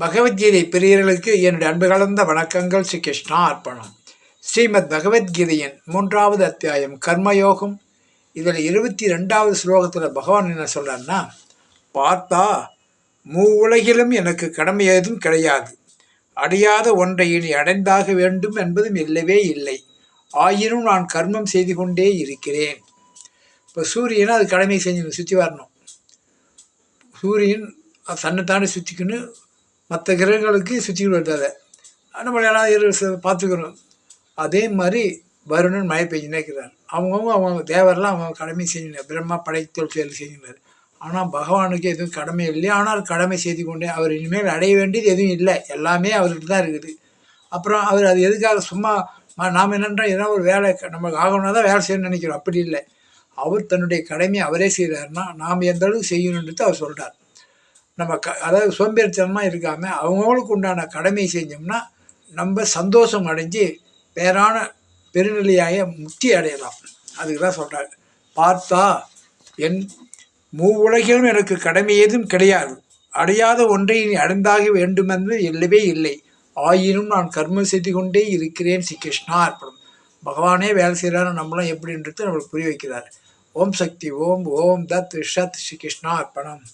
பகவத்கீதை பிரியர்களுக்கு என்னுடைய அன்பு கலந்த வணக்கங்கள். ஸ்ரீ கிருஷ்ணா அர்ப்பணம். ஸ்ரீமத் பகவத்கீதையின் 3வது அத்தியாயம் கர்மயோகம். இதில் 22வது ஸ்லோகத்தில் பகவான் என்ன சொல்றாருன்னா, பார்த்தா உலகிலும் எனக்கு கடமை ஏதும் கிடையாது, அடையாத ஒன்றை இனி அடைந்தாக வேண்டும் என்பதும் இல்லவே இல்லை, ஆயினும் நான் கர்மம் செய்து கொண்டே இருக்கிறேன். இப்போ சூரியனை அது கடமை செஞ்சு சுற்றி வரணும். சூரியன் தன்னைத்தானே சுற்றிக்கணும், மற்ற கிரகங்களுக்கு சுற்றிக்கிட்டு வருது. அதை நம்ம எல்லாம் பார்த்துக்கணும். அதே மாதிரி வருணன் மழை பெஞ்சுனே இருக்கிறார். அவங்க தேவரெல்லாம் அவங்க கடமை செஞ்சினார். பிரம்மா படைத்தல் செயல் செஞ்சினார். ஆனால் பகவானுக்கு எதுவும் கடமை இல்லை. ஆனால் கடமை செய்து கொண்டே அவர் இனிமேல் அடைய வேண்டியது எதுவும் இல்லை, எல்லாமே அவர்கிட்ட தான் இருக்குது. அப்புறம் அவர் அது எதுக்காக சும்மா நாம் என்னென்னா ஏதாவது ஒரு வேலை நமக்கு ஆகணும்னா தான் வேலை செய்யணும்னு நினைக்கிறோம். அப்படி இல்லை, அவர் தன்னுடைய கடமையை அவரே செய்கிறாருன்னா நாம் எந்த அளவுக்கு செய்யணுன்றது அவர் சொல்கிறார். நம்ம அதாவது சோம்பேறித்தனமாக இருக்காமல் அவங்களுக்கு உண்டான கடமை செஞ்சோம்னா நம்ம சந்தோஷம் அடைஞ்சு பேரான பெருநிலையாய முக்தி அடையலாம். அதுக்கு தான் சொல்கிறார். பார்த்தா என் உலகிலும் எனக்கு கடமை ஏதும் கிடையாது, அடையாத ஒன்றை நீ அடைந்தாக வேண்டுமென்று இல்லவே இல்லை, ஆயினும் நான் கர்மம் செய்து கொண்டே இருக்கிறேன். ஸ்ரீ கிருஷ்ணா அர்ப்பணம். பகவானே வேலை செய்கிறாரு, நம்மளாம் எப்படின்றது நம்மளுக்கு புரிய வைக்கிறார். ஓம் சக்தி ஓம் ஓம் தத் ஷத். ஸ்ரீ கிருஷ்ணா அர்ப்பணம்.